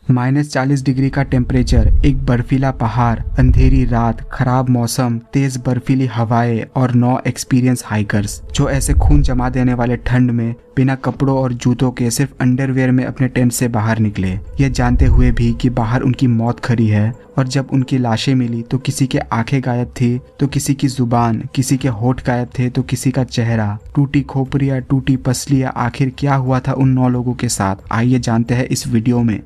-40 degree का temperature, एक बर्फीला पहाड़, अंधेरी रात, खराब मौसम, तेज बर्फीली हवाएं और 9 एक्सपीरियंस हाइकर्स जो ऐसे खून जमा देने वाले ठंड में बिना कपड़ों और जूतों के सिर्फ अंडरवेयर में अपने टेंट से बाहर निकले, ये जानते हुए भी कि बाहर उनकी मौत खड़ी है। और जब उनकी लाशें मिली तो किसी के आंखें गायब थी, तो किसी की जुबान, किसी के होठ गायब थे, तो किसी का चेहरा, टूटी खोपड़ियां, टूटी पसलियां। आखिर क्या हुआ था उन 9 लोगों के साथ, आइए जानते हैं इस वीडियो में।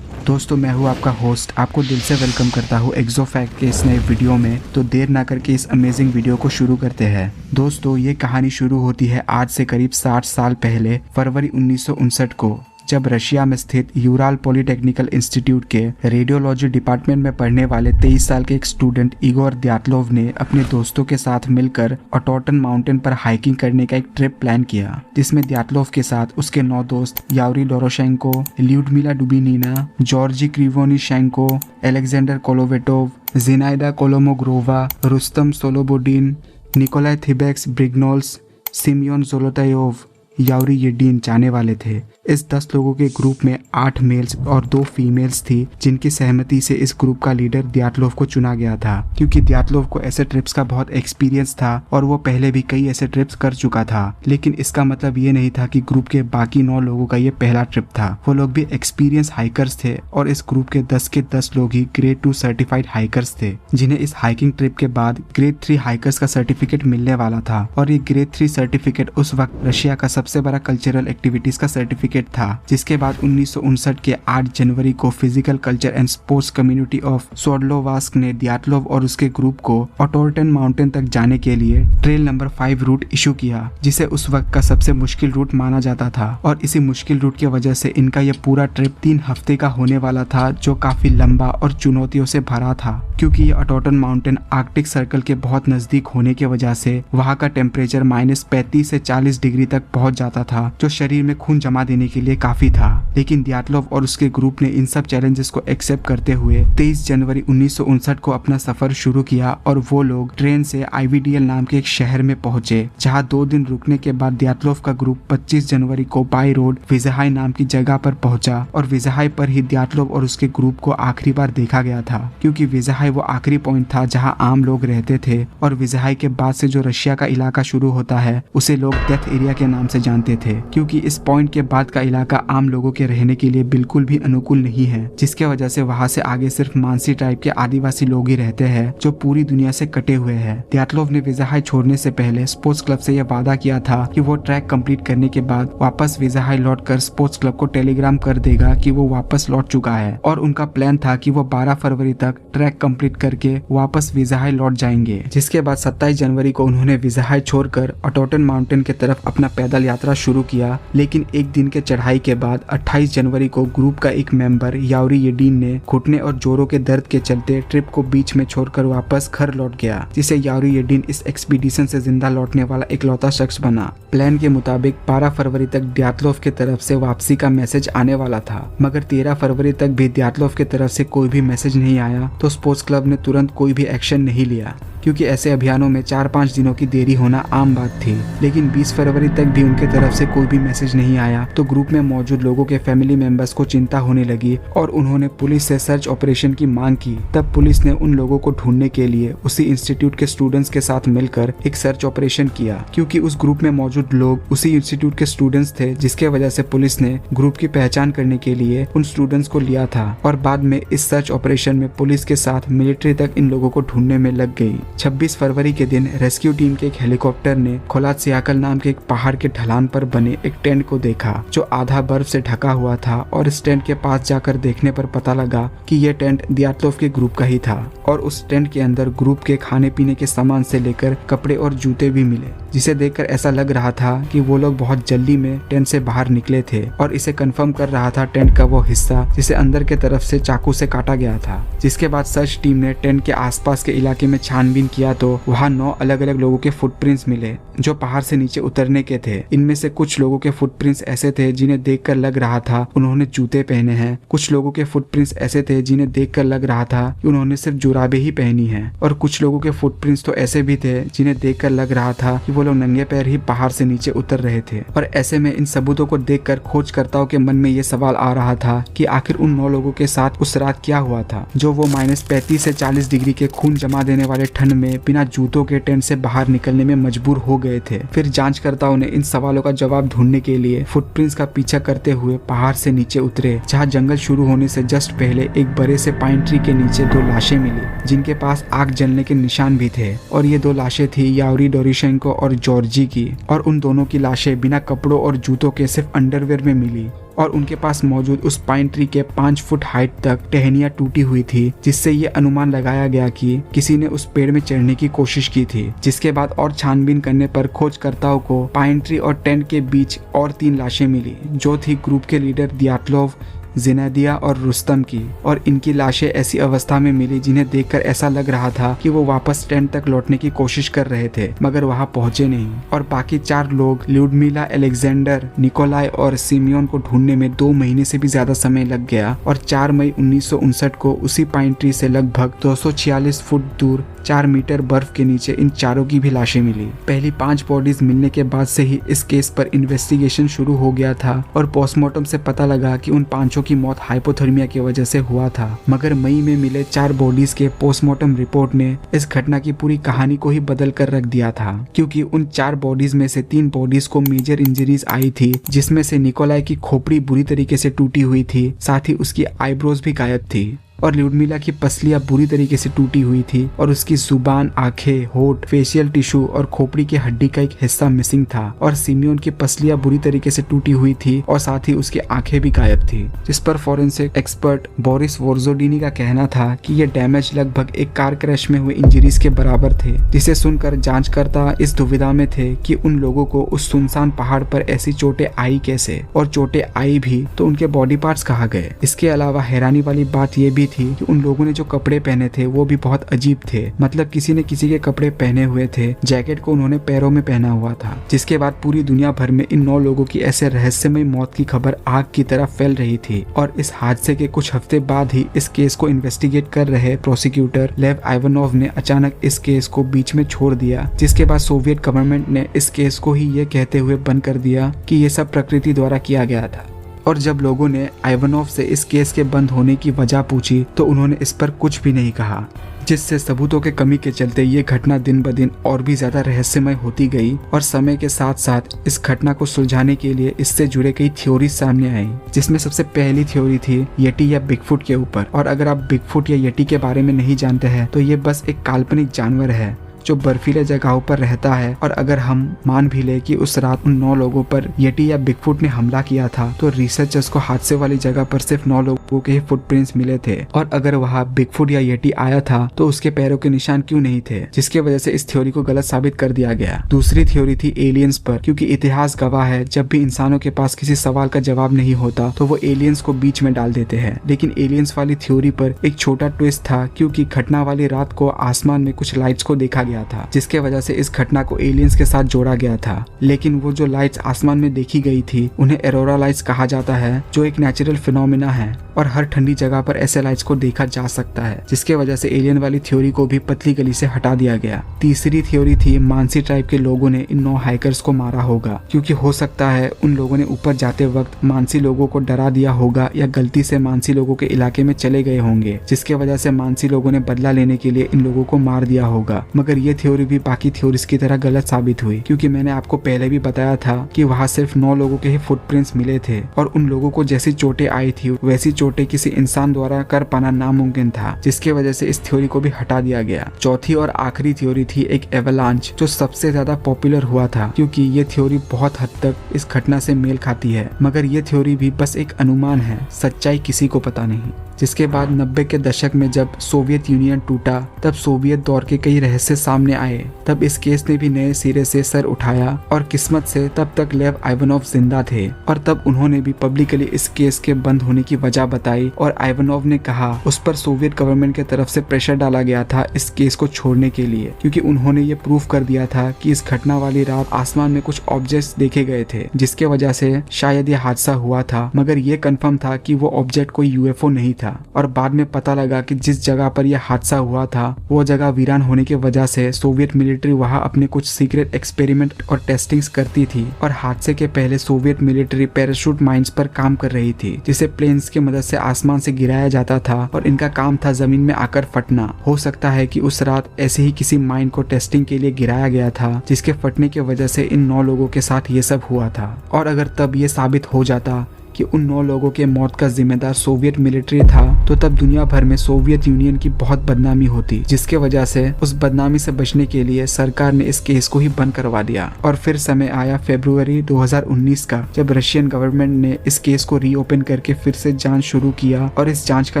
दोस्तों, मैं हूँ आपका होस्ट, आपको दिल से वेलकम करता हूँ एक्सोफैक्ट के इस नए वीडियो में। तो देर ना करके इस अमेजिंग वीडियो को शुरू करते हैं। दोस्तों, ये कहानी शुरू होती है आज से करीब 60 साल पहले, फरवरी 1959 को, जब रशिया में स्थित यूराल पॉलिटेक्निकल इंस्टीट्यूट के रेडियोलॉजी डिपार्टमेंट में पढ़ने वाले 23 साल के एक स्टूडेंट इगोर द्यातलोव ने अपने दोस्तों के साथ मिलकर ऑटोटन माउंटेन पर हाइकिंग करने का एक ट्रिप प्लान किया, जिसमें द्यातलोव के साथ उसके 9 दोस्त Yuri Doroshenko, Lyudmila Dubinina, Georgy Krivonischenko, Alexander Kolevatov, Zinaida Kolmogorova, Rustem Slobodin, Nikolai Thibeaux Brignolles, Semyon Zolotaryov, Yuri Yudin जाने वाले थे। इस 10 लोगों के ग्रुप में 8 मेल्स और 2 फीमेल्स थी, जिनकी सहमति से इस ग्रुप का लीडर द्यातलोव को चुना गया था, क्योंकि द्यातलोव को ऐसे ट्रिप्स का बहुत एक्सपीरियंस था और वो पहले भी कई ऐसे ट्रिप्स कर चुका था। लेकिन इसका मतलब ये नहीं था कि ग्रुप के बाकी 9 लोगों का ये पहला ट्रिप था। वो लोग भी एक्सपीरियंस हाइकर्स थे और इस ग्रुप के 10 के 10 लोग ही ग्रेड 2 सर्टिफाइड हाइकर्स थे, जिन्हें इस हाइकिंग ट्रिप के बाद ग्रेड 3 हाइकर्स का सर्टिफिकेट मिलने वाला था। और ये ग्रेड 3 सर्टिफिकेट उस वक्त रशिया का सबसे बड़ा कल्चरल एक्टिविटीज का सर्टिफिकेट था, जिसके बाद 1959 के 8 जनवरी को physical culture and sports community of Sverdlovsk ने द्यातलोव और उसके ग्रुप को ऑटोटन माउंटेन तक जाने के लिए ट्रेल नंबर 5 रूट इशू किया, जिसे उस वक्त का सबसे मुश्किल रूट माना जाता था। और इसी मुश्किल रूट की वजह से इनका यह पूरा ट्रिप 3 हफ्ते का होने वाला था, जो काफी लंबा और चुनौतियों से भरा था, क्योंकि ये ऑटोटन माउंटेन आर्कटिक सर्कल के बहुत नजदीक होने की वजह से वहाँ का टेम्परेचर -35 से 40 डिग्री तक पहुंच जाता था, जो शरीर में खून जमा देने के लिए काफी था। लेकिन द्यातलोव और उसके ग्रुप ने इन सब चैलेंजेस को एक्सेप्ट करते हुए 23 जनवरी 1959 को अपना सफर शुरू किया और वो लोग ट्रेन से आईवीडीएल नाम के एक शहर में पहुंचे, जहां 2 दिन रुकने के बाद द्यातलोव का ग्रुप 25 जनवरी को बाई रोड विज़हाई नाम की जगह पर पहुंचा। और विज़हाई पर ही द्यातलोव और उसके ग्रुप को आखिरी बार देखा गया था, क्योंकि विज़हाई वो आखिरी पॉइंट था जहाँ आम लोग रहते थे। और विज़हाई के बाद से जो रशिया का इलाका शुरू होता है, उसे लोग डेथ एरिया के नाम से जानते थे, क्योंकि इस पॉइंट के बाद का इलाका आम लोगों के रहने के लिए बिल्कुल भी अनुकूल नहीं है, जिसके वजह से वहाँ से आगे सिर्फ मानसी टाइप के आदिवासी लोग ही रहते हैं, जो पूरी दुनिया से कटे हुए हैं। द्यातलोव ने विज़हाई छोड़ने से पहले स्पोर्ट्स क्लब से यह वादा किया था कि वो ट्रैक कंप्लीट करने के बाद वापस विज़हाई लौटकर स्पोर्ट्स क्लब को टेलीग्राम कर देगा कि वो वापस लौट चुका है। और उनका प्लान था कि वो 12 फरवरी तक ट्रैक कंप्लीट करके वापस विज़हाई लौट जाएंगे, जिसके बाद 27 जनवरी को उन्होंने विज़हाई छोड़कर ऑटोटन माउंटेन की तरफ अपना पैदल यात्रा शुरू किया। लेकिन एक दिन के चढ़ाई के बाद 28 जनवरी को ग्रुप का एक मेंबर यावरी येडीन ने घुटने और जोरों के दर्द के चलते ट्रिप को बीच में छोड़कर वापस घर लौट गया, जिसे यावरी येडीन इस एक्सपीडिशन से जिंदा लौटने वाला इकलौता शख्स बना। प्लान के मुताबिक 12 फरवरी तक द्यातलोव की तरफ से वापसी का मैसेज आने वाला था, मगर 13 फरवरी तक भी द्यातलोव की तरफ से कोई भी मैसेज नहीं आया। तो स्पोर्ट्स क्लब ने तुरंत कोई भी एक्शन नहीं लिया, क्योंकि ऐसे अभियानों में 4-5 दिनों की देरी होना आम बात थी। लेकिन 20 फरवरी तक भी उनके तरफ से कोई भी मैसेज नहीं आया, तो ग्रुप में मौजूद लोगों के फैमिली मेंबर्स को चिंता होने लगी और उन्होंने पुलिस से सर्च ऑपरेशन की मांग की। तब पुलिस ने उन लोगों को ढूंढने के लिए उसी इंस्टीट्यूट के स्टूडेंट्स के साथ मिलकर एक सर्च ऑपरेशन किया, क्योंकि उस ग्रुप में मौजूद लोग उसी इंस्टीट्यूट के स्टूडेंट्स थे, जिसके वजह से पुलिस ने ग्रुप की पहचान करने के लिए उन स्टूडेंट्स को लिया था। और बाद में इस सर्च ऑपरेशन में पुलिस के साथ मिलिट्री तक इन लोगों को ढूंढने में लग गई। 26 फरवरी के दिन रेस्क्यू टीम के एक हेलीकॉप्टर ने खोलात्सियाकल नाम के एक पहाड़ के ढलान पर बने एक टेंट को देखा, जो आधा बर्फ से ढका हुआ था। और इस टेंट के पास जाकर देखने पर पता लगा कि यह टेंट द्यातलोव के ग्रुप का ही था। और उस टेंट के अंदर ग्रुप के खाने पीने के सामान से लेकर कपड़े और जूते भी मिले, जिसे देखकर ऐसा लग रहा था कि वो लोग बहुत जल्दी में टेंट से बाहर निकले थे। और इसे कंफर्म कर रहा था टेंट का वो हिस्सा जिसे अंदर के तरफ से चाकू से काटा गया था। जिसके बाद सर्च टीम ने टेंट के आसपास के इलाके में छानबीन छानबीन किया तो वहाँ 9 अलग अलग लोगों के फुटप्रिंट्स मिले जो पहाड़ से नीचे उतरने के थे। इनमें से कुछ लोगों के फुटप्रिंट्स ऐसे थे जिन्हें देखकर लग रहा था उन्होंने जूते पहने हैं, कुछ लोगों के फुटप्रिंट्स ऐसे थे जिन्हें देखकर लग रहा था कि उन्होंने सिर्फ जुराबे ही पहनी हैं, और कुछ लोगों के फुटप्रिंट्स तो ऐसे भी थे जिन्हें देखकर लग रहा था कि वो लोग नंगे पैर ही पहाड़ से नीचे उतर रहे थे। और ऐसे में इन सबूतों को देखकर खोजकर्ताओं के मन में ये सवाल आ रहा था कि आखिर उन 9 लोगों के साथ उस रात क्या हुआ था जो वो -35 से 40 डिग्री के खून जमा देने वाले ठंड में बिना जूतों के टेंट से बाहर निकलने में मजबूर हो गए थे। फिर जांचकर्ताओं ने इन सवालों का जवाब ढूंढने के लिए फुटप्रिंट्स का पीछा करते हुए पहाड़ से नीचे उतरे, जहां जंगल शुरू होने से जस्ट पहले एक बड़े से पाइन ट्री के नीचे 2 लाशें मिली जिनके पास आग जलने के निशान भी थे। और ये 2 लाशें थी यावरी डोरिशेंको और जॉर्जी की, और उन दोनों की लाशें बिना कपड़ों और जूतों के सिर्फ अंडरवेयर में मिली, और उनके पास मौजूद उस पाइन ट्री के 5 फुट हाइट तक टहनियां टूटी हुई थी, जिससे ये अनुमान लगाया गया कि किसी ने उस पेड़ में चढ़ने की कोशिश की थी। जिसके बाद और छानबीन करने पर खोजकर्ताओं को पाइन ट्री और टेंट के बीच और 3 लाशें मिली जो थी ग्रुप के लीडर दियातलोव, जिनेदिया और रुस्तम की, और इनकी लाशें ऐसी अवस्था में मिली जिन्हें देखकर ऐसा लग रहा था कि वो वापस टेंट तक लौटने की कोशिश कर रहे थे मगर वहां पहुंचे नहीं। और बाकी 4 लोग ल्यूडमिला, अलेक्जेंडर, निकोलाई और सिमियोन को ढूंढने में 2 महीने से भी ज्यादा समय लग गया, और 4 मई 1959 को उसी पाइन ट्री से लगभग 246 फुट दूर 4 मीटर बर्फ के नीचे इन चारों की भी लाशें मिली। पहली 5 बॉडीज मिलने के बाद से ही इस केस पर इन्वेस्टिगेशन शुरू हो गया था, और पोस्टमार्टम से पता लगा कि उन 5 की मौत हाइपोथर्मिया की वजह से हुआ था। मगर मई में मिले 4 बॉडीज के पोस्टमार्टम रिपोर्ट ने इस घटना की पूरी कहानी को ही बदल कर रख दिया था, क्योंकि उन 4 बॉडीज में से 3 बॉडीज को मेजर इंजरीज आई थी, जिसमें से निकोलाई की खोपड़ी बुरी तरीके से टूटी हुई थी, साथ ही उसकी आईब्रोज भी गायब थी, और ल्यूडमिला की पसलियां बुरी तरीके से टूटी हुई थी, और उसकी जुबान, आंखें, होठ, फेशियल टिश्यू और खोपड़ी की हड्डी का एक हिस्सा मिसिंग था, और सिमियोन की पसलियां बुरी तरीके से टूटी हुई थी और साथ ही उसकी आंखें भी गायब थी। जिस पर फॉरेंसिक एक्सपर्ट बोरिस वोर्जोडिनी का कहना था कि ये डैमेज लगभग एक कार क्रैश में हुए इंजरीज के बराबर थे, जिसे सुनकर जांचकर्ता इस दुविधा में थे कि उन लोगों को उस सुनसान पहाड़ पर ऐसी चोटें आई कैसे, और चोटें आई भी तो उनके बॉडी पार्ट्स कहाँ गए। इसके अलावा हैरानी वाली बात यह भी थी कि उन लोगों ने जो कपड़े पहने थे वो भी बहुत अजीब थे, मतलब किसी ने किसी के कपड़े पहने हुए थे, जैकेट को उन्होंने पैरों में पहना हुआ था। जिसके बाद पूरी दुनिया भर में इन 9 लोगों की ऐसे रहस्यमय मौत की खबर आग की तरह फैल रही थी। और इस हादसे के कुछ हफ्ते बाद ही इस केस को इन्वेस्टिगेट कर रहे प्रोसिक्यूटर लेव आइवानोव ने अचानक इस केस को बीच में छोड़ दिया, जिसके बाद सोवियत गवर्नमेंट ने इस केस को ही ये कहते हुए बंद कर दिया कि ये सब प्रकृति द्वारा किया गया था। और जब लोगों ने आइवानोव से इस केस के बंद होने की वजह पूछी तो उन्होंने इस पर कुछ भी नहीं कहा, जिससे सबूतों के कमी के चलते ये घटना दिन ब दिन और भी ज्यादा रहस्यमय होती गई। और समय के साथ साथ इस घटना को सुलझाने के लिए इससे जुड़े कई थ्योरी सामने आई, जिसमें सबसे पहली थ्योरी थी येटी या बिगफुट के ऊपर। और अगर आप बिगफुट या येटी के बारे में नहीं जानते हैं तो ये बस एक काल्पनिक जानवर है जो बर्फीले जगहों पर रहता है, और अगर हम मान भी ले कि उस रात उन 9 लोगों पर येटी या बिगफुट ने हमला किया था तो रिसर्चर्स को हादसे वाली जगह पर सिर्फ 9 लोगों के ही फुटप्रिंट्स मिले थे, और अगर वहाँ बिगफुट या येटी आया था तो उसके पैरों के निशान क्यों नहीं थे, जिसकी वजह से इस थ्योरी को गलत साबित कर दिया गया। दूसरी थ्योरी थी एलियंस पर, क्योंकि इतिहास गवाह है जब भी इंसानों के पास किसी सवाल का जवाब नहीं होता तो वो एलियंस को बीच में डाल देते हैं। लेकिन एलियंस वाली थ्योरी पर एक छोटा ट्विस्ट था, क्योंकि घटना वाली रात को आसमान में कुछ लाइट्स को देखा गया था, जिसके वजह से इस घटना को एलियंस के साथ जोड़ा गया था। लेकिन वो जो लाइट्स आसमान में देखी गई थी उन्हें एरोरा लाइट्स कहा जाता है, जो एक नेचुरल फिनोमिना है, और हर ठंडी जगह पर ऐसे लाइट्स को देखा जा सकता है, जिसके वजह से एलियन वाली थ्योरी को भी पतली गली से हटा दिया गया। तीसरी थ्योरी थी मानसी ट्राइब के लोगों ने इन 9 हाइकर्स को मारा होगा, क्योंकि हो सकता है उन लोगों ने ऊपर जाते वक्त मानसी लोगों को डरा दिया होगा या गलती से मानसी लोगों के इलाके में चले गए होंगे, जिसके वजह से मानसी लोगों ने बदला लेने के लिए इन लोगों को मार दिया होगा। मगर ये थ्योरी भी बाकी थ्योरीज की तरह गलत साबित हुई, क्योंकि मैंने आपको पहले भी बताया था कि वहाँ सिर्फ 9 लोगों के ही फुटप्रिंट्स मिले थे, और उन लोगों को जैसी चोटें आई थी वैसी चोटें किसी इंसान द्वारा कर पाना नामुमकिन था, जिसके वजह से इस थ्योरी को भी हटा दिया गया। चौथी और आखिरी थ्योरी थी एक एवलांच, जो सबसे ज्यादा पॉपुलर हुआ था, क्योंकि ये थ्योरी बहुत हद तक इस घटना से मेल खाती है। मगर ये थ्योरी भी बस एक अनुमान है, सच्चाई किसी को पता नहीं। जिसके बाद 90 के दशक में जब सोवियत यूनियन टूटा तब सोवियत दौर के कई रहस्य सामने आए। तब इस केस ने भी नए सिरे से सर उठाया और किस्मत से तब तक लेव आइवानोव जिंदा थे और तब उन्होंने भी पब्लिकली इस केस के बंद होने की वजह बताई और आइवानोव ने कहा उस पर सोवियत गवर्नमेंट की तरफ से प्रेशर डाला गया था इस केस को छोड़ने के लिए, क्योंकि उन्होंने ये प्रूफ कर दिया था कि इस घटना वाली रात आसमान में कुछ ऑब्जेक्ट्स देखे गए थे जिसके वजह से शायद ये हादसा हुआ था, मगर ये कंफर्म था कि वो ऑब्जेक्ट कोई यूएफओ नहीं था। और बाद में पता लगा कि जिस जगह पर यह हादसा हुआ था वो जगह वीरान होने की वजह से सोवियत मिलिट्री वहाँ अपने कुछ सीक्रेट एक्सपेरिमेंट और टेस्टिंग्स करती थी और हादसे के पहले सोवियत मिलिट्री पैराशूट माइंस पर काम कर रही थी जिसे प्लेन्स की मदद से आसमान से गिराया जाता था और इनका काम था जमीन में आकर फटना। हो सकता है कि उस रात ऐसे ही किसी माइन को टेस्टिंग के लिए गिराया गया था जिसके फटने की वजह से इन 9 लोगों के साथ ये सब हुआ था। और अगर तब ये साबित हो जाता कि उन 9 लोगों के मौत का जिम्मेदार सोवियत मिलिट्री था तो तब दुनिया भर में सोवियत यूनियन की बहुत बदनामी होती, जिसके वजह से उस बदनामी से बचने के लिए सरकार ने इस केस को ही बंद करवा दिया। और फिर समय आया फरवरी 2019 का जब रशियन गवर्नमेंट ने इस केस को रीओपन करके फिर से जांच शुरू किया और इस जांच का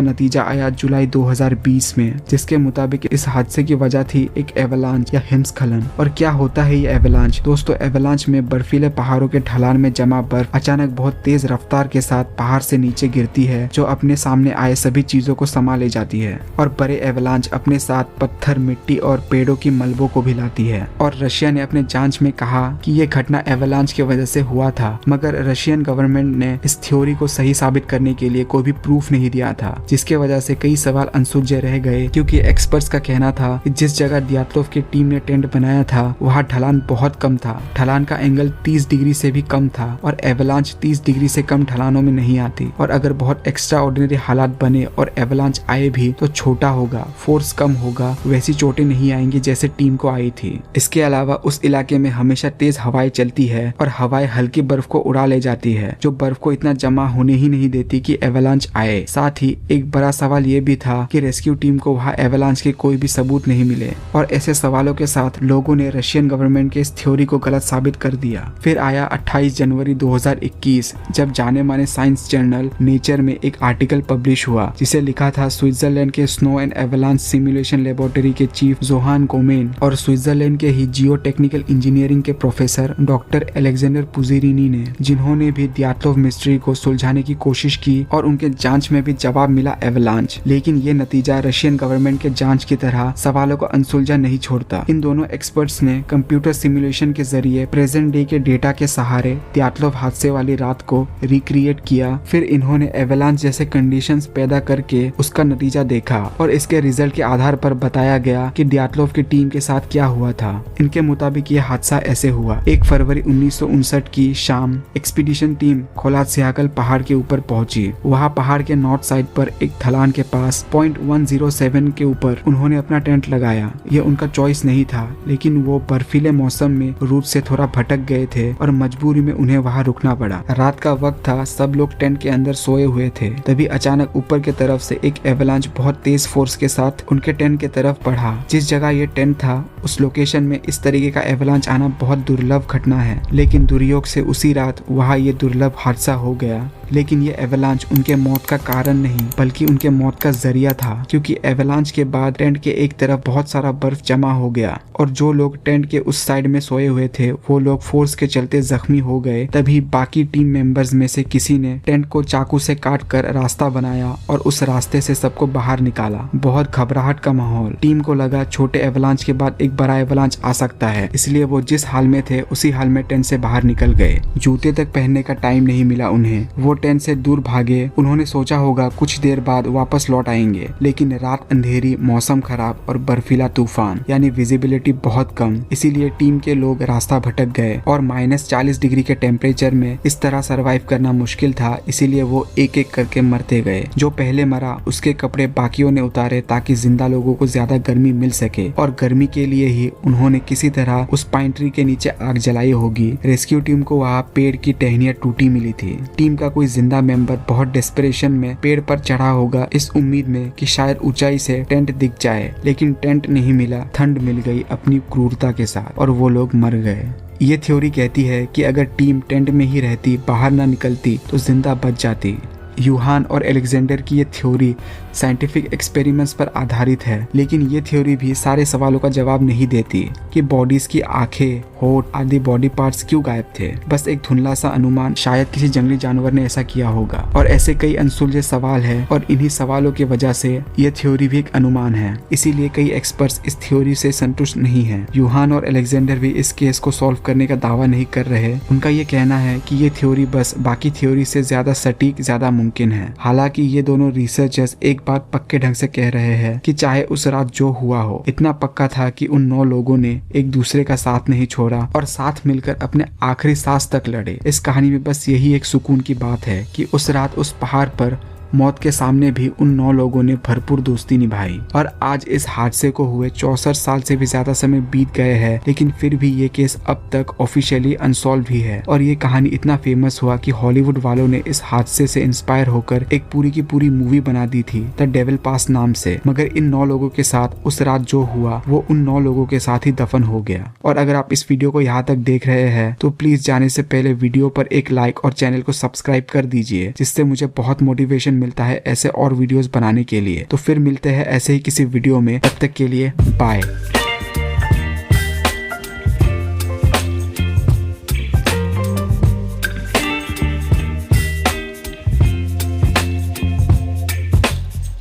नतीजा आया जुलाई 2020 में, जिसके मुताबिक इस हादसे की वजह थी एक एवलांच या हिमस्खलन। और क्या होता है ये एवलांच? दोस्तों, एवलांच में बर्फीले पहाड़ों के ढलान में जमा बर्फ अचानक बहुत तेज रफ्तार के साथ पहाड़ से नीचे गिरती है जो अपने सामने आए सभी चीजों को समा ले जाती है। और बड़े एवलांच अपने साथ पत्थर, मिट्टी और पेड़ों की मलबों को भी लाती है। और रशिया ने अपने जांच में कहा कि ये घटना एवलांच की वजह से हुआ था, मगर रशियन गवर्नमेंट ने इस थ्योरी को सही साबित करने के लिए कोई भी प्रूफ नहीं दिया था, जिसके वजह से कई सवाल अनसुलझे रह गए। क्योंकि एक्सपर्ट्स का कहना था कि जिस जगह दियात्लोव की टीम ने टेंट बनाया था वहाँ ढलान बहुत कम था, ढलान का एंगल 30 डिग्री से भी कम था और एवलांच 30 डिग्री से कम ढलानों में नहीं आती। और अगर बहुत एक्स्ट्रा ऑर्डिनरी हालात बने और एवलांच आए भी तो छोटा होगा, फोर्स कम होगा, वैसी चोटें नहीं आएंगी जैसे टीम को आई थी। इसके अलावा उस इलाके में हमेशा तेज हवाएं चलती है और हवाएं हल्की बर्फ को उड़ा ले जाती है जो बर्फ को इतना जमा होने ही नहीं देती कि एवलांच आए। साथ ही एक बड़ा सवाल ये भी था कि रेस्क्यू टीम को वहाँ एवलांच के कोई भी सबूत नहीं मिले। और ऐसे सवालों के साथ लोगों ने रशियन गवर्नमेंट के इस थ्योरी को गलत साबित कर दिया। फिर आया 28 जनवरी 2021 जब जाने माने साइंस जर्नल नेचर में एक आर्टिकल पब्लिश हुआ जिसे लिखा था स्विट्जरलैंड के snow and avalanche simulation laboratory के चीफ जोहान गोमेन और स्विट्जरलैंड के ही जियो टेक्निकल इंजीनियरिंग के प्रोफेसर डॉक्टर अलेक्जेंडर पुजीरिनी ने, जिन्होंने भी दियात्लोव मिस्ट्री को सुलझाने की कोशिश की और उनके जांच में भी जवाब मिला एवलांच। लेकिन ये नतीजा रशियन गवर्नमेंट के जांच की तरह सवालों को अनसुलझा नहीं छोड़ता। इन दोनों एक्सपर्ट्स ने कंप्यूटर सिमुलेशन के जरिए प्रेजेंट डे के डेटा के सहारे दियात्लोव हादसे वाली रात को रिक्रिएट किया। फिर इन्होंने एवलांच जैसे कंडीशंस पैदा करके उसका नतीजा देखा और इसके रिजल्ट के आधार पर बताया गया कि दियात्लोव की टीम के साथ क्या हुआ था। इनके मुताबिक ये हादसा ऐसे हुआ। 1 फरवरी 1959 की शाम एक्सपीडिशन टीम खोलात्सियाकल पहाड़ के ऊपर पहुंची। वहाँ पहाड़ के नॉर्थ साइड पर एक ढलान के पास पॉइंट 107 के ऊपर उन्होंने अपना टेंट लगाया। ये उनका चॉइस नहीं था, लेकिन वो बर्फीले मौसम में रूट से थोड़ा भटक गए थे और मजबूरी में उन्हें वहाँ रुकना पड़ा। रात का वक्त था, सब लोग टेंट के अंदर सोए हुए थे। तभी अचानक ऊपर की तरफ से एक एवलांच बहुत तेज फोर्स के साथ उनके टेंट की तरफ बढ़ा। जिस जगह ये टेंट था उस लोकेशन में इस तरीके का एवलांच आना बहुत दुर्लभ घटना है, लेकिन दुर्योग से उसी रात वहाँ ये दुर्लभ हादसा हो गया। लेकिन ये एवलांच उनके मौत का कारण नहीं बल्कि उनके मौत का जरिया था, क्योंकि एवलांच के बाद टेंट के एक तरफ बहुत सारा बर्फ जमा हो गया और जो लोग टेंट के उस साइड में सोए हुए थे वो लोग फोर्स के चलते जख्मी हो गए। तभी बाकी टीम मेंबर्स में से किसी ने टेंट को चाकू से काट कर रास्ता बनाया और उस रास्ते से सबको बाहर निकाला। बहुत घबराहट का माहौल। टीम को लगा छोटे एवलांच के बाद एक बड़ा एवलांच आ सकता है, इसलिए वो जिस हाल में थे उसी हाल में टेंट से बाहर निकल गए। जूते तक पहनने का टाइम नहीं मिला उन्हें। वो टेंट से दूर भागे। उन्होंने सोचा होगा कुछ देर बाद वापस लौट आएंगे, लेकिन रात अंधेरी, मौसम खराब और बर्फीला तूफान, यानी विजिबिलिटी बहुत कम। इसीलिए टीम के लोग रास्ता भटक गए और -40 डिग्री के टेम्परेचर में इस तरह सरवाइव करना मुश्किल था। इसीलिए वो एक एक करके मरते गए। जो पहले मरा उसके कपड़े बाकियों ने उतारे ताकि जिंदा लोगों को ज्यादा गर्मी मिल सके और गर्मी के लिए ही उन्होंने किसी तरह उस पाइन ट्री के नीचे आग जलाई होगी। रेस्क्यू टीम को वहाँ पेड़ की टहनियाँ टूटी मिली थी। टीम का कोई जिंदा मेंबर बहुत डेस्परेशन में पेड़ पर चढ़ा होगा इस उम्मीद में कि शायद ऊंचाई से टेंट दिख जाए, लेकिन टेंट नहीं मिला। ठंड मिल गई अपनी क्रूरता के साथ और वो लोग मर गए। ये थ्योरी कहती है कि अगर टीम टेंट में ही रहती, बाहर ना निकलती तो जिंदा बच जाती। यूहान और एलेक्जेंडर की ये थ्योरी साइंटिफिक एक्सपेरिमेंट्स पर आधारित है, लेकिन ये थ्योरी भी सारे सवालों का जवाब नहीं देती कि बॉडीज की आंखें, होठ आदि बॉडी पार्ट्स क्यों गायब थे। बस एक धुंधला सा अनुमान, शायद किसी जंगली जानवर ने ऐसा किया होगा। और ऐसे कई अनसुलझे सवाल है और इन्हीं सवालों की वजह से ये थ्योरी भी एक अनुमान है। इसीलिए कई एक्सपर्ट्स इस थ्योरी से संतुष्ट नहीं है। यूहान और एलेक्जेंडर भी इस केस को सॉल्व करने का दावा नहीं कर रहे। उनका ये कहना है कि ये थ्योरी बस बाकी थ्योरी से ज्यादा सटीक, ज्यादा मुमकिन है। हालांकि ये दोनों रिसर्चर्स एक बात पक्के ढंग से कह रहे हैं कि चाहे उस रात जो हुआ हो, इतना पक्का था कि उन 9 लोगों ने एक दूसरे का साथ नहीं छोड़ा और साथ मिलकर अपने आखिरी सांस तक लड़े। इस कहानी में बस यही एक सुकून की बात है कि उस रात उस पहाड़ पर मौत के सामने भी उन 9 लोगों ने भरपूर दोस्ती निभाई। और आज इस हादसे को हुए 64 साल से भी ज्यादा समय बीत गए हैं, लेकिन फिर भी ये केस अब तक ऑफिशियली अनसॉल्व ही है। और ये कहानी इतना फेमस हुआ कि हॉलीवुड वालों ने इस हादसे से इंस्पायर होकर एक पूरी की पूरी मूवी बना दी थी, द डेविल पास नाम से। मगर इन 9 लोगों के साथ उस रात जो हुआ वो उन 9 लोगों के साथ ही दफन हो गया। और अगर आप इस वीडियो को यहाँ तक देख रहे हैं तो प्लीज जाने से पहले वीडियो पर एक लाइक और चैनल को सब्सक्राइब कर दीजिए, जिससे मुझे बहुत मोटिवेशन मिलता है ऐसे और वीडियोस बनाने के लिए। तो फिर मिलते हैं ऐसे ही किसी वीडियो में, तब तक के लिए बाय।